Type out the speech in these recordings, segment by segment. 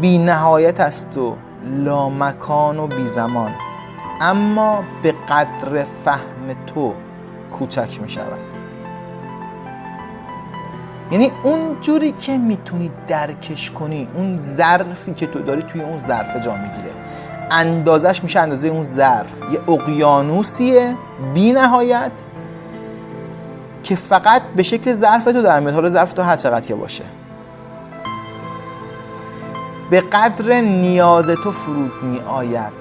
بی نهایت است و لامکان و بی زمان، اما به قدر فهم تو کوچک می شود. یعنی اون جوری که میتونی درکش کنی، اون ظرفی که تو داری توی اون ظرف جا میگیره، اندازش میشه اندازه اون ظرف یه اقیانوسیه بی نهایت که فقط به شکل ظرف تو در میاد. حالا ظرف تو هر چقدر که باشه، به قدر نیاز تو فرود می آید.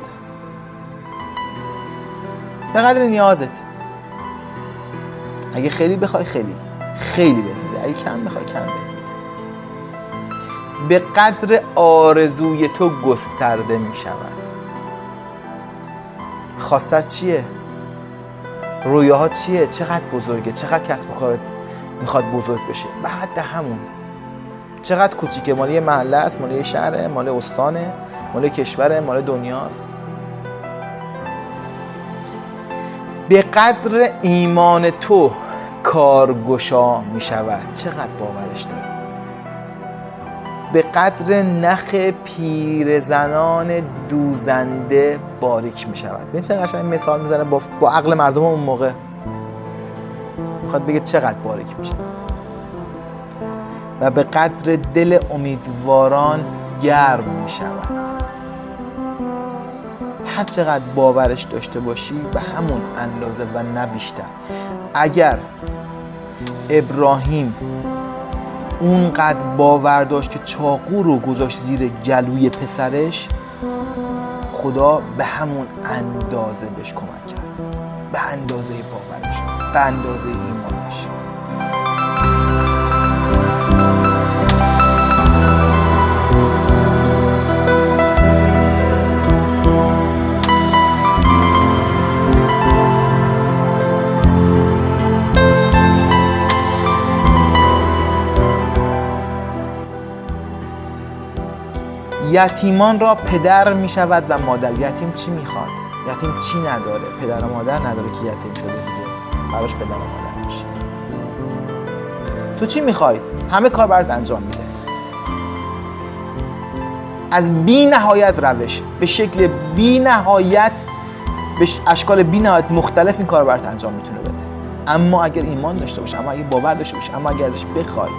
به قدر نیازت. اگه خیلی بخوای خیلی خیلی بهت میده، اگه کم بخوای کم بهت میده. به قدر آرزوی تو گسترده می شود. خواستت چیه؟ رویاها چیه؟ چقدر بزرگه؟ چقدر کسب و کارت میخواد بزرگ بشه؟ به حد همون. چقدر کوچیکه؟ مال یه محله است، مال یه شهره، مال استانه، مال کشوره، مال دنیاست. به قدر ایمان تو کارگشا می شود. چقدر باورش داری؟ به قدر نخ پیرزنان دوزنده باریک می شود. ببین چقدر قشنگ مثال میزنه با عقل مردم اون موقع. میخواد بگه چقدر باریک می شود. و به قدر دل امیدواران گرم می شود. هر چقدر باورش داشته باشی به همون اندازه و نه بیشتر. اگر ابراهیم اونقدر باور داشت که چاقو رو گذاشت زیر گلوی پسرش، خدا به همون اندازه بهش کمک کرد، به اندازه باورش، به اندازه ایمانش. یتیمان را پدر می شود و مادر. یتیم چی میخواد؟ یتیم چی نداره؟ پدر و مادر نداره که یتیم شده دیگه، براش پدر و مادر میشه. تو چی میخوای؟ همه کار برات انجام میده. از بی نهایت روش، به شکل بی نهایت، به اشکال بی نهایت مختلف این کار برات انجام میتونه بده. اما اگر ایمان داشته باشه، اما اگر باور داشته باشه، اما اگر ازش بخوای.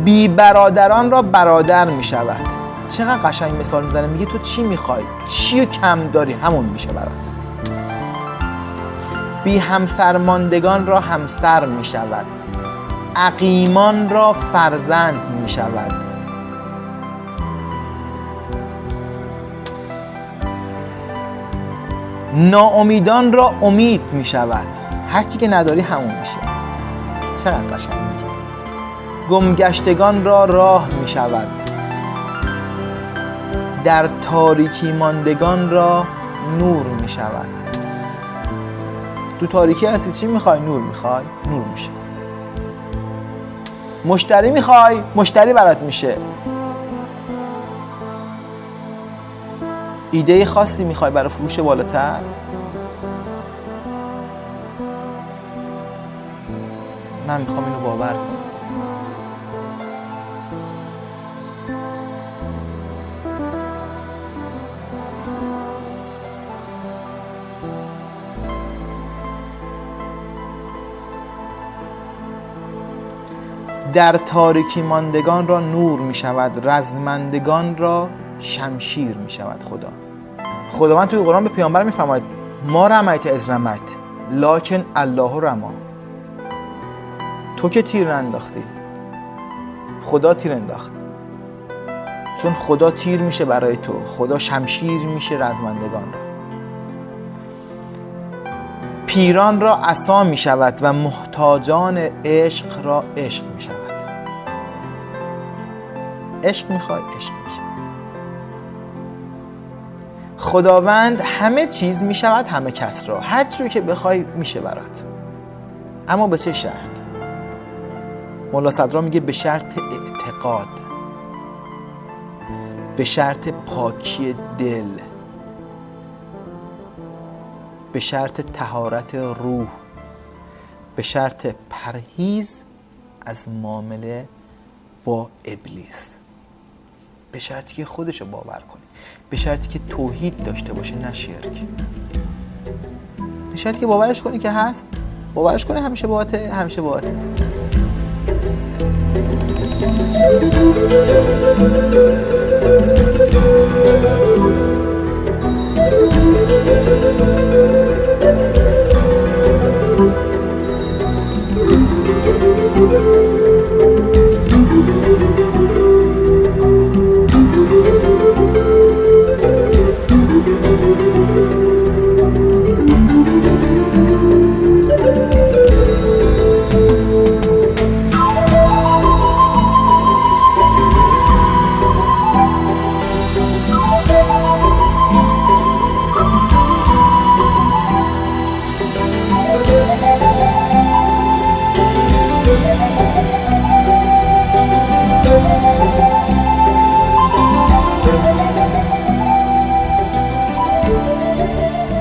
بی برادران را برادر می شود. چقدر قشنگ مثال میزنه. میگه تو چی میخوای؟ چی کم داری؟ همون میشه برات. بی همسرماندگان را همسر می شود. عقیمان را فرزند می شود. ناامیدان را امید می شود. هرچی که نداری همون میشه. چقدر قشنگ میگه. گمگشتگان را راه می شود. در تاریکی ماندگان را نور می شود. تو تاریکی هستی چی میخوای؟ نور میخوای؟ نور میشه. مشتری میخوای؟ مشتری برات میشه. ایده خاصی میخوای برای فروش بالاتر؟ من میخوام اینو باور کنم. در تاریکی ماندگان را نور می شود. رزمندگان را شمشیر می شود. خداوند توی قرآن به پیامبر می فرماید ما رمیت از رمیت لکن الله رما. تو که تیر انداختی، خدا تیر انداخت. چون خدا تیر میشه برای تو، خدا شمشیر میشه رزمندگان را. پیران را عصا می شود و محتاجان عشق را عشق می شود. عشق میخوای؟ عشق میشه. خداوند همه چیز می شود همه کس را. هر چیزی که بخوای میشه برات. اما به چه شرط؟ مولا صدرا میگه به شرط اعتقاد، به شرط پاکی دل، به شرط طهارت روح، به شرط پرهیز از معامله با ابلیس. به شرطی که خودشو باور کنی، به شرطی که توحید داشته باشه نه شرک، به شرطی که باورش کنی که هست، باورش کنی همیشه باهاته، همیشه باهاته.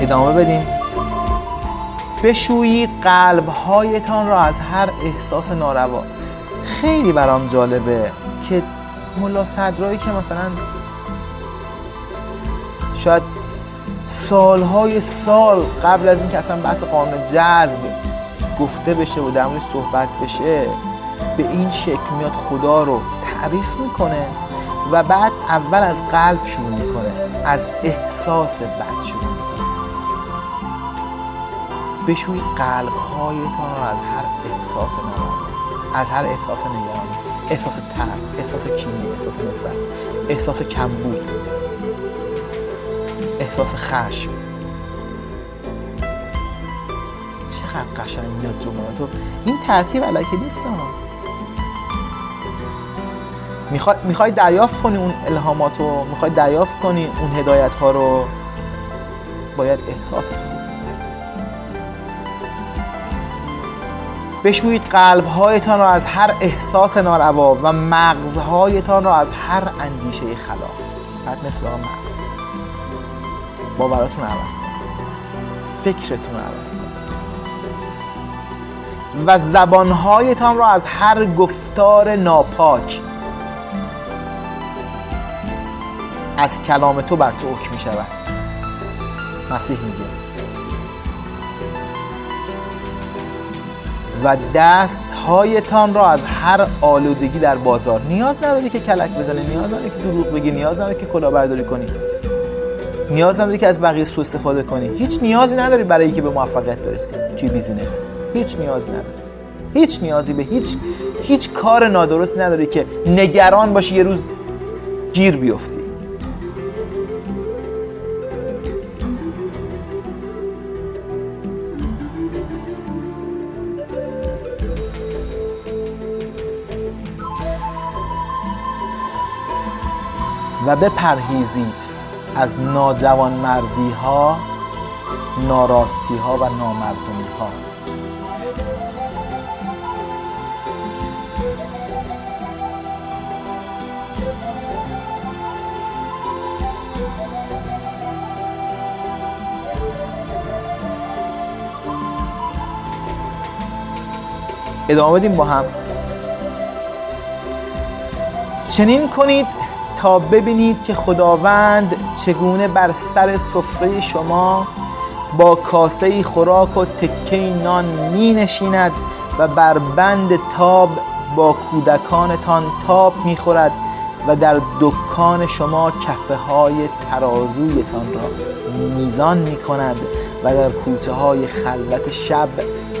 ادامه بدیم. بشویید قلب‌هایتان را از هر احساس ناروا. خیلی برام جالبه که ملا صدرایی که مثلا شاید سالهای سال قبل از این که اصلا بحث قانون جذب گفته بشه و در موردش صحبت بشه، به این شکل میاد خدا رو تعریف میکنه و بعد اول از قلب شروع میکنه، از احساس بد شروع میکنه. بشویید قلب‌هایتان را از هر احساس ناروا، از هر احساس نگرانی، احساس ترس، احساس کینه، احساس نفرت، احساس کمبود، احساس خشم. چقدر قشنگ میاد جملاتو. این ترتیب الکی نیست. میخوای دریافت کنی اون الهاماتو، میخوای دریافت کنی اون هدایت‌ها رو، باید احساستو. بشویید قلب‌هایتان را از هر احساس ناروا و مغزهایتان را از هر اندیشه خلاف. بعد مثل مغز باوراتون رو عوض کنید، فکرتون رو عوض کنید و زبانهایتان را از هر گفتار ناپاک. از کلام تو بر تو حکم می شود. مسیح میگه و دستهایتان را از هر آلودگی در بازار. نیاز نداری که کلک بزنی، نیاز نداری که دروغ بگی، نیاز نداری که کلاهبرداری کنی، نیاز نداری که از بقیه سوء استفاده کنی. هیچ نیازی نداری برای اینکه به موفقیت برسی توی بیزینس. هیچ نیازی نداری. هیچ نیازی به هیچ کار نادرستی نداری که نگران باشی یه روز گیر بیفتی. و بپرهیزید از ناجوانمردی ها، ناراستی ها و نامردمی ها. ادامه بدیم با هم. چنین کنید تا ببینید که خداوند چگونه بر سر سفره شما با کاسه خوراک و تکه نان می نشیند و بر بند تاب با کودکانتان تاب می خورد و در دکان شما کفه های ترازویتان را میزان می کند و در کوچه های خلوت شب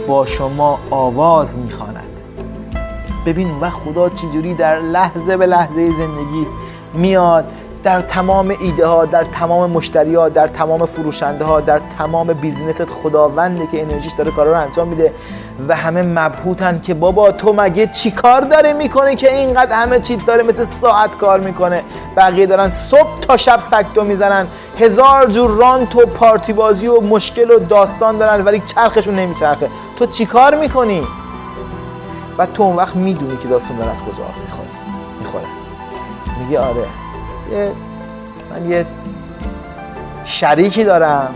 با شما آواز می خواند. ببین و خدا چجوری در لحظه به لحظه زندگی میاد در تمام ایده ها، در تمام مشتری ها، در تمام فروشنده ها، در تمام بیزنست. خداونده که انرژیش داره کارا رو انجام میده و همه مبهوتن که بابا تو مگه چی کار داره میکنه که اینقدر همه چیز داره مثل ساعت کار میکنه. بقیه دارن صبح تا شب سکتو میزنن، 1000 جور رانت و پارتی بازی و مشکل و داستان دارن ولی چرخشون نمیچرخه. تو چی کار میکنی؟ و تو اون وقت میدونی که داستان داره از کجا میخوره. میگه آره من یه شریکی دارم،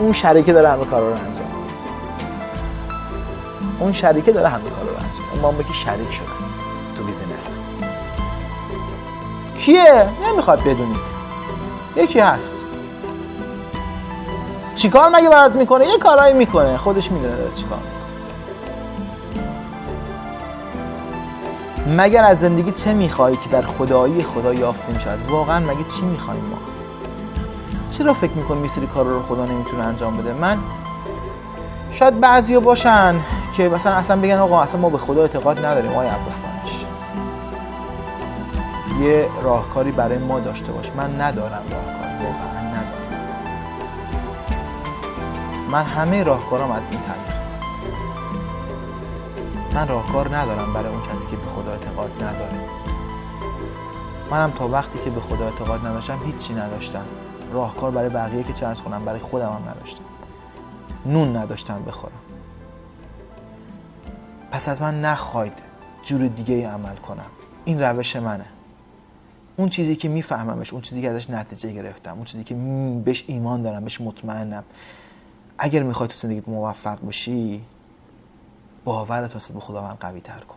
اون شریکه داره همه کارا رو انجام میده. اون شریکه داره همه کارا رو انجام میده. ما میگیم شریک شدن تو بیزینس. کیه؟ نمیخواد بدونی. یکی هست. چیکار مگه برات میکنه؟ یه کارایی میکنه، خودش میدونه داره چیکار میکنه. مگر از زندگی چه میخوایی که در خدایی خدا یافته میشد؟ واقعا مگه چی میخوایم ما؟ چرا فکر میکنیم یه سری کارا رو خدا نمیتونه انجام بده؟ من شاید بعضیا باشن که مثلا اصلا بگن آقا اصلا ما به خدا اعتقاد نداریم. آقای عباس دانش، یه راهکاری برای ما داشته باش. من ندارم راهکار، واقعا ندارم. من همه راهکارام از این طریق. من راهکار ندارم برای اون کسی که به خدا اعتقاد نداره. منم تا وقتی که به خدا اعتقاد نداشتم هیچی نداشتم. راهکار برای بقیه که چه عرض کنم، برای خودم هم نداشتم. نون نداشتم بخورم. پس از من نخواید جور دیگه ای عمل کنم. این روش منه. اون چیزی که میفهممش، اون چیزی که ازش نتیجه گرفتم، اون چیزی که بهش ایمان دارم، بهش مطمئنم. اگر میخوای تو زندگیت موفق بشی، باورت نسبت به خداوند قوی تر کن.